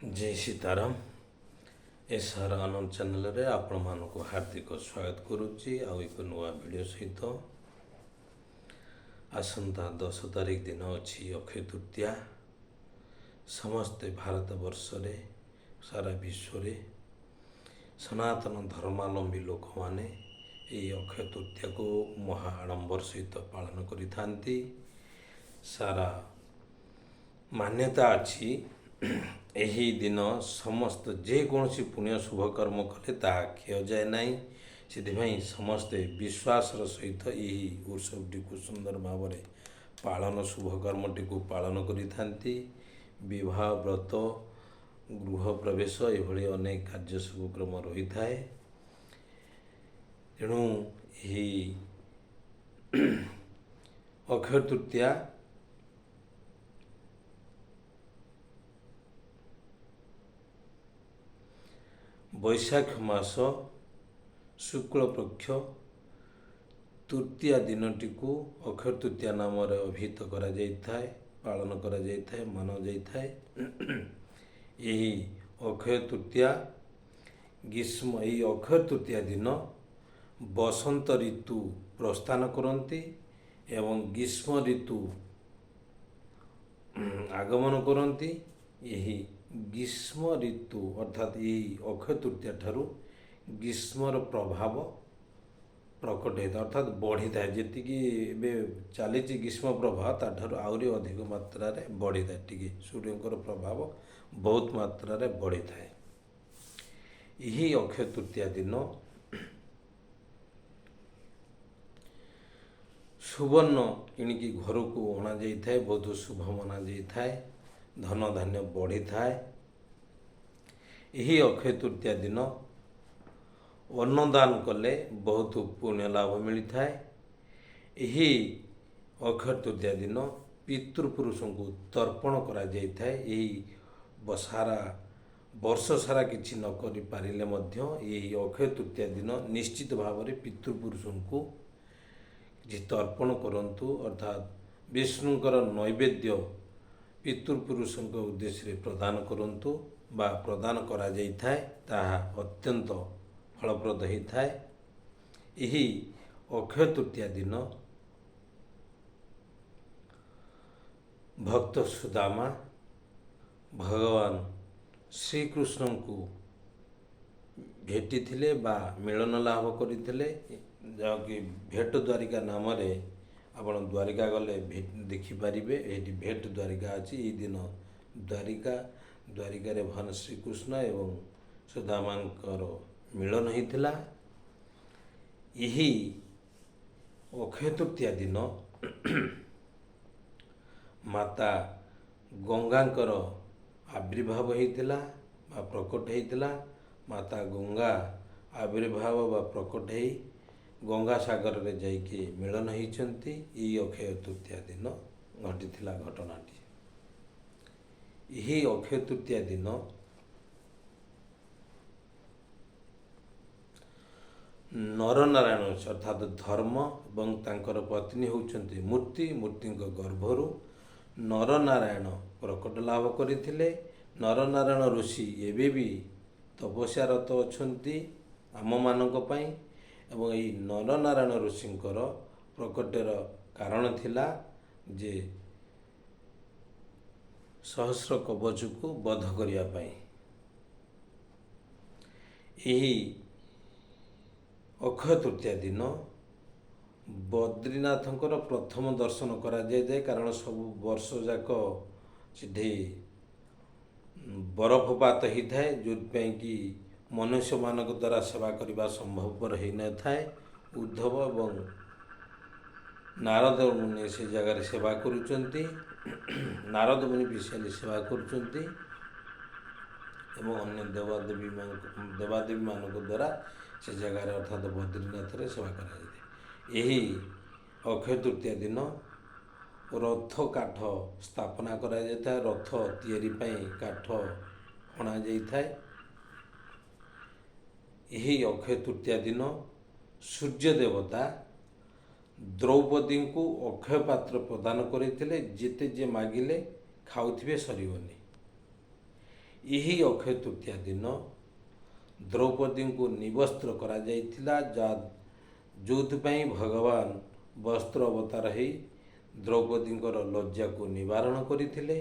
जय सीताराम एसआर आनंद चैनल रे आपण मानक हार्दिक स्वागत करुच्ची एक नुआ वीडियो सहित आसंता 10 तारीख दिन अच्छी अक्षय तृतीया समस्ते भारत वर्ष रे सारा विश्व रे सनातन धर्मावलंबी लोक माने अक्षय तृतीया को महा आडंबर सहित पालन करिथांती। सारा मान्यता अच्छी यही दिन समस्त जेकोसी पुण्य शुभ कर्म कले ताहा क्षय जाए नहीं। से समस्ते विश्वास सहित यही उत्सवटी को सुंदर भाव में पालन शुभ कर्मटी को पालन करिथांती। विवाह व्रत गृह प्रवेश ये अनेक कार्य शुभ क्रम रही थाए। तेणु यही अक्षय तृतीया वैशाख मास शुक्ल पक्ष तृतीया दिनटी को अक्षय तृतीया नाम अभिहित करा जाइथाए, पालन करा जाइथाए, माना जाइथाए। यही अक्षय तृतीया ग्रीष्म यही अक्षय तृतीया दिन बसंत ऋतु प्रस्थान करती एवं ग्रीष्म ऋतु आगमन करती। यही ग्रीष्म ऋतु अर्थात यही अक्षय तृतीया ठारू ग्रीष्मर प्रभाव प्रकट होता अर्थात बढ़ी था जी चली ग्रीष्म प्रभाव ताठार आहरी अधिक मात्रा रे बढ़ी था टी सूर्यंकर प्रभाव बहुत मात्रा रे बढ़ी था। यही अक्षय तृतीया दिन सुवर्ण किणिकी घर को अणा जाए बहुत शुभ मना जाए, धन धान्य बढ़ी थाए। यही अक्षय तृतीया दिन अन्नदान कले बहुत पुण्य लाभ मिलता है। यही अक्षय तृतीया दिन पितृपुरुषों को तर्पण करा जाइथाए। यही सारा वर्ष सारा किछि न करि पारिले मध्य यही अक्षय तृतीया दिन निश्चित भाव में पितृपुरुषों को तर्पण करंतु अर्थात विष्णुकर नैवेद्य पितृपुरुषों उद्देश्य प्रदान करंतु बा प्रदान करा जाइथाए, ताहा अत्यंत फलप्रद होता है। यही अक्षय तृतीया दिन भक्त सुदामा भगवान श्रीकृष्ण को भेटी थिले बा मिलन लाभ करथिले, जहाँकि भेट द्वारिका नाम रे आपण द्वारिका गले देखिपारे। ये भेट द्वारिका अच्छी ये दिन द्वारिका द्वारिका रे भगवान श्रीकृष्ण एवं सुदामांकर मिलन होता। यही अक्षय तृतीया दिन माता गंगांकर आविर्भाव होता बा प्रकट होता। माता गंगा आविर्भाव बा प्रकट हो गंगा सागर रे जाइके मिलन होती। ये अक्षय तृतीया दिन घटी घटनाटी। यही अक्षय तृतीया दिन नरनारायण अर्थात धर्म एवं तांकर पत्नी होउचंती मूर्ति, मूर्ति गर्भरु नरनारायण प्रकट लाभ करथिले। नरनारायण ऋषि एबे भी तपस्यारत अछंती आम मानक पई एवं यही नरनारायण ऋषिंकर प्रकटर कारण थिला जे सहस्र कवच को बध करिया पाई। यही अक्षय तृतीया दिन बद्रीनाथंकर प्रथम दर्शन करा जाए, कारण सब वर्ष जाक सीधे बरफपात होता है जो कि मनुष्य मानक द्वारा सेवा करने संभवपर हो न थाए। उद्धव एवं नारद मुनि से जगह सेवा करुचंती, नारद मुनि विशेष सेवा करुचंती एवं अन्य देवादेवी मानक द्वारा से जगह अर्थात बद्रीनाथ रे सेवा करा। यही अक्षय तृतीया दिन रथ काठ स्थापना करा जाता है, रथ तैयारी पई काठ अणा जाइथाए। यही अक्षय तृतीया दिन सूर्य देवता द्रौपदी को अक्षय पात्र प्रदान करते जेते जे मागिले खाऊथिबे सरीबनी। ଏହି ଅକ୍ଷୟ ତୃତୀୟା ଦିନ ଦ୍ରୌପଦୀଙ୍କୁ ନିବସ୍ତ୍ର କରାଯାଇଥିଲା, ଯେଉଁଥିପାଇଁ ଭଗବାନ ବସ୍ତ୍ର ଅବତାର ହୋଇ ଦ୍ରୌପଦୀଙ୍କର ଲଜ୍ଜାକୁ ନିବାରଣ କରିଥିଲେ।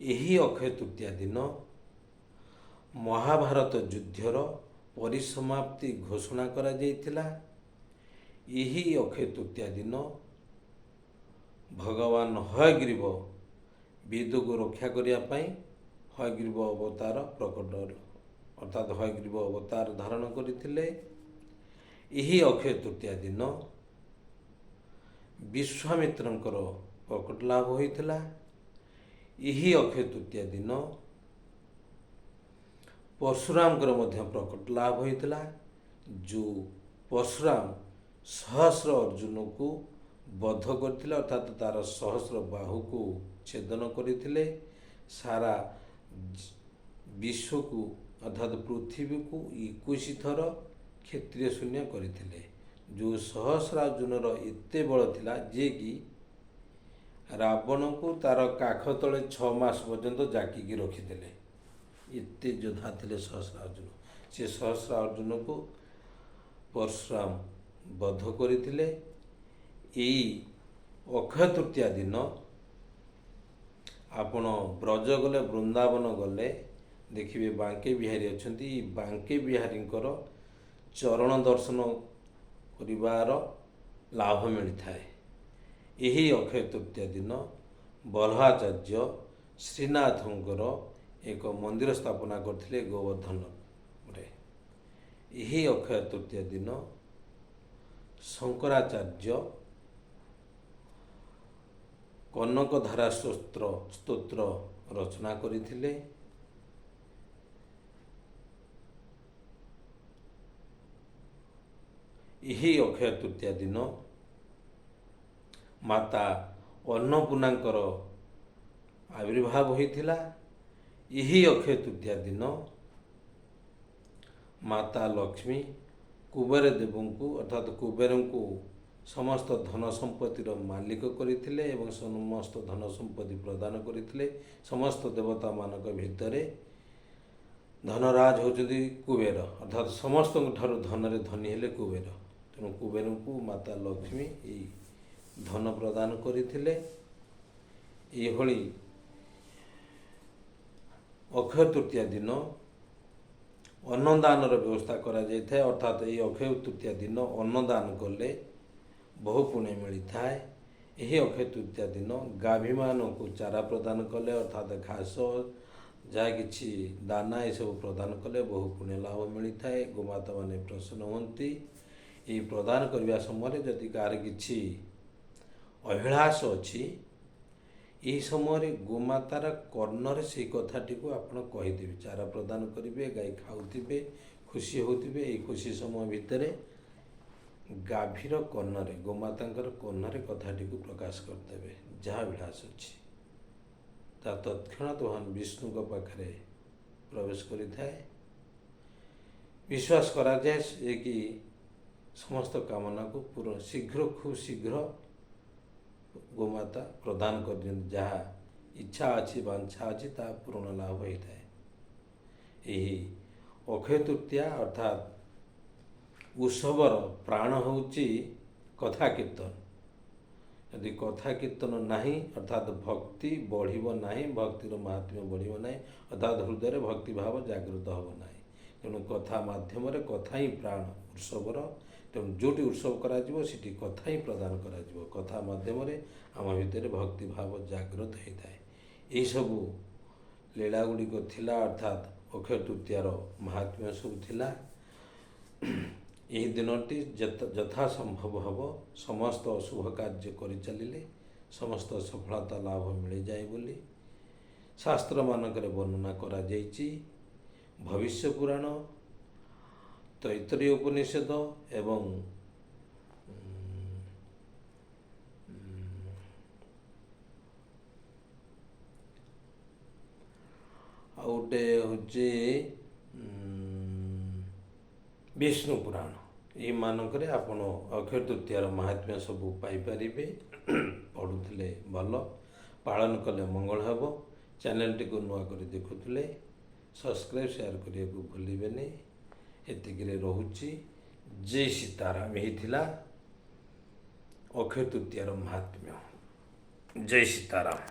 ଏହି ଅକ୍ଷୟ ତୃତୀୟା ଦିନ ମହାଭାରତ ଯୁଦ୍ଧର ପରିସମାପ୍ତି ଘୋଷଣା କରାଯାଇଥିଲା। ଏହି ଅକ୍ଷୟ ତୃତୀୟା ଦିନ ଭଗବାନ ହୟଗ୍ରୀବ ବିଦୁକୁ ରକ୍ଷା କରିବା ପାଇଁ ହୟଗ୍ରୀବ ଅବତାର ପ୍ରକଟ ଅର୍ଥାତ୍ ହୟଗ୍ରୀବ ଅବତାର ଧାରଣ କରିଥିଲେ। ଏହି ଅକ୍ଷୟ ତୃତୀୟା ଦିନ ବିଶ୍ୱାମିତ୍ରଙ୍କର ପ୍ରକଟ ଲାଭ ହୋଇଥିଲା। ଏହି ଅକ୍ଷୟ ତୃତୀୟା ଦିନ ପରଶୁରାମଙ୍କର ମଧ୍ୟ ପ୍ରକଟ ଲାଭ ହୋଇଥିଲା। ଯେଉଁ ପରଶୁରାମ ସହସ୍ର ଅର୍ଜୁନକୁ ବଧ କରିଥିଲେ, ଅର୍ଥାତ୍ ତାର ସହସ୍ର ବାହୁକୁ ଛେଦନ କରିଥିଲେ। ସାରା ବିଶ୍ୱକୁ ଅର୍ଥାତ୍ ପୃଥିବୀକୁ 21 ଥର କ୍ଷତ୍ରିୟ ଶୂନ୍ୟ କରିଥିଲେ। ଯେଉଁ ସହସ୍ରାର୍ଜୁନର ଏତେ ବଳ ଥିଲା ଯେ କି ରାବଣକୁ ତାର କାଖ ତଳେ 6 ମାସ ପର୍ଯ୍ୟନ୍ତ ଜାକିକି ରଖିଥିଲେ। ଏତେ ଯୋଦ୍ଧା ଥିଲେ ସହସ୍ରାର୍ଜୁନ। ସେ ସହସ୍ରାର୍ଜୁନକୁ ପରଶୁରାମ ବଧ କରିଥିଲେ। ଏଇ ଅକ୍ଷୟ ତୃତୀୟା ଦିନ ଆପଣ ବ୍ରଜ ଗଲେ, ବୃନ୍ଦାବନ ଗଲେ ଦେଖିବେ ବାଙ୍କେ ବିହାରୀ ଅଛନ୍ତି। ଏଇ ବାଙ୍କେ ବିହାରୀଙ୍କର ଚରଣ ଦର୍ଶନ କରିବାର ଲାଭ ମିଳିଥାଏ। ଏହି ଅକ୍ଷୟ ତୃତୀୟା ଦିନ ବଲ୍ଲଭାଚାର୍ଯ୍ୟ ଶ୍ରୀନାଥଙ୍କର ଏକ ମନ୍ଦିର ସ୍ଥାପନା କରିଥିଲେ ଗୋବର୍ଦ୍ଧନରେ। ଏହି ଅକ୍ଷୟ ତୃତୀୟା ଦିନ ଶଙ୍କରାଚାର୍ଯ୍ୟ କନକଧାରା ସ୍ତୋତ୍ର ରଚନା କରିଥିଲେ। ଏହି ଅକ୍ଷୟ ତୃତୀୟା ଦିନ ମାତା ଅନ୍ନପୂର୍ଣ୍ଣାଙ୍କର ଆବିର୍ଭାବ ହୋଇଥିଲା। ଏହି ଅକ୍ଷୟ ତୃତୀୟା ଦିନ ମାତା ଲକ୍ଷ୍ମୀ କୁବେର ଦେବଙ୍କୁ ଅର୍ଥାତ୍ କୁବେରଙ୍କୁ ସମସ୍ତ ଧନ ସମ୍ପତ୍ତିର ମାଲିକ କରିଥିଲେ ଏବଂ ସମସ୍ତ ଧନ ସମ୍ପତ୍ତି ପ୍ରଦାନ କରିଥିଲେ। ସମସ୍ତ ଦେବତାମାନଙ୍କ ଭିତରେ ଧନରାଜ ହେଉଛନ୍ତି କୁବେର, ଅର୍ଥାତ୍ ସମସ୍ତଙ୍କ ଠାରୁ ଧନରେ ଧନୀ ହେଲେ କୁବେର। ତେଣୁ କୁବେରଙ୍କୁ ମାତା ଲକ୍ଷ୍ମୀ ଏହି ଧନ ପ୍ରଦାନ କରିଥିଲେ। ଏହିଭଳି ଅକ୍ଷୟ ତୃତୀୟା ଦିନ ଅନ୍ନଦାନର ବ୍ୟବସ୍ଥା କରାଯାଇଥାଏ। ଅର୍ଥାତ୍ ଏହି ଅକ୍ଷୟ ତୃତୀୟା ଦିନ ଅନ୍ନଦାନ କଲେ ବହୁ ପୁଣ୍ୟ ମିଳିଥାଏ। ଏହି ଅକ୍ଷୟ ତୃତୀୟା ଦିନ ଗାଭୀମାନଙ୍କୁ ଚାରା ପ୍ରଦାନ କଲେ, ଅର୍ଥାତ୍ ଘାସ ଯାହା କିଛି ଦାନା ଏସବୁ ପ୍ରଦାନ କଲେ ବହୁ ପୁଣ୍ୟ ଲାଭ ମିଳିଥାଏ। ଗୋମାତାମାନେ ପ୍ରସନ୍ନ ହୁଅନ୍ତି। ଏହି ପ୍ରଦାନ କରିବା ସମୟରେ ଯଦି କାହାର କିଛି ଅଭିଳାଷ ଅଛି, ଏହି ସମୟରେ ଗୋମାତାର କର୍ଣ୍ଣରେ ସେହି କଥାଟିକୁ ଆପଣ କହିଦେବେ। ଚାରା ପ୍ରଦାନ କରିବେ, ଗାଈ ଖାଉଥିବେ, ଖୁସି ହେଉଥିବେ। ଏହି ଖୁସି ସମୟ ଭିତରେ ଗାଭୀର କର୍ଣ୍ଣରେ, ଗୋମାତାଙ୍କର କର୍ଣ୍ଣରେ କଥାଟିକୁ ପ୍ରକାଶ କରିଦେବେ ଯାହା ଅଭିଳାଷ ଅଛି। ତା ତତ୍କ୍ଷଣାତ୍ ଭଗବାନ ବିଷ୍ଣୁଙ୍କ ପାଖରେ ପ୍ରବେଶ କରିଥାଏ। ବିଶ୍ୱାସ କରାଯାଏ ଯେ କି ସମସ୍ତ କାମନାକୁ ଖୁବ୍ ଶୀଘ୍ର ଗୋମାତା ପ୍ରଦାନ କରିଦିଅନ୍ତି। ଯାହା ଇଚ୍ଛା ଅଛି, ବାଞ୍ଛା ଅଛି, ତାହା ପୂରଣ ଲାଭ ହୋଇଥାଏ। ଏହି ଅକ୍ଷୟ ତୃତୀୟା ଅର୍ଥାତ୍ ଉତ୍ସବର ପ୍ରାଣ ହେଉଛି କଥା କୀର୍ତ୍ତନ। ଯଦି କଥା କୀର୍ତ୍ତନ ନାହିଁ, ଅର୍ଥାତ୍ ଭକ୍ତି ବଢ଼ିବ ନାହିଁ, ଭକ୍ତିର ମାହାତ୍ମ୍ୟ ବଢ଼ିବ ନାହିଁ, ଅର୍ଥାତ୍ ହୃଦୟରେ ଭକ୍ତିଭାବ ଜାଗୃତ ହେବ ନାହିଁ। ତେଣୁ କଥା ମାଧ୍ୟମରେ କଥା ହିଁ ପ୍ରାଣ ଉତ୍ସବର। ତେଣୁ ଯେଉଁଠି ଉତ୍ସବ କରାଯିବ ସେଠି କଥା ହିଁ ପ୍ରଦାନ କରାଯିବ। କଥା ମାଧ୍ୟମରେ ଆମ ଭିତରେ ଭକ୍ତିଭାବ ଜାଗ୍ରତ ହୋଇଥାଏ। ଏହିସବୁ ଲୀଳା ଗୁଡ଼ିକ ଥିଲା, ଅର୍ଥାତ୍ ଅକ୍ଷୟ ତୃତୀୟାର ମାହାତ୍ମ୍ୟ ସବୁ ଥିଲା। ଏହି ଦିନଟି ଯଥା ସମ୍ଭବ ହେବ ସମସ୍ତ ଅଶୁଭ କାର୍ଯ୍ୟ କରିଚାଲିଲେ ସମସ୍ତ ସଫଳତା ଲାଭ ମିଳିଯାଏ ବୋଲି ଶାସ୍ତ୍ରମାନଙ୍କରେ ବର୍ଣ୍ଣନା କରାଯାଇଛି। ଭବିଷ୍ୟ ପୁରାଣ, ତୈତ୍ତରୀୟ ଉପନିଷଦ ଏବଂ ଆଉ ଗୋଟେ ହେଉଛି ବିଷ୍ଣୁ ପୁରାଣ, ଏହିମାନଙ୍କରେ ଆପଣ ଅକ୍ଷୟ ତୃତୀୟାର ମାହାତ୍ମ୍ୟ ସବୁ ପାଇପାରିବେ। ପଢ଼ୁଥିଲେ ଭଲ, ପାଳନ କଲେ ମଙ୍ଗଳ ହେବ। ଚ୍ୟାନେଲଟିକୁ ନୂଆ କରି ଦେଖୁଥିଲେ ସବସ୍କ୍ରାଇବ୍ ସେୟାର କରିବାକୁ ଭୁଲିବେନି। ଏତିକିରେ ରହୁଛି। ଜୟ ସୀତାରାମ। ହେଇଥିଲା ଅକ୍ଷୟ ତୃତୀୟାର ମହାତ୍ମ୍ୟ। ଜୟ ସୀତାରାମ।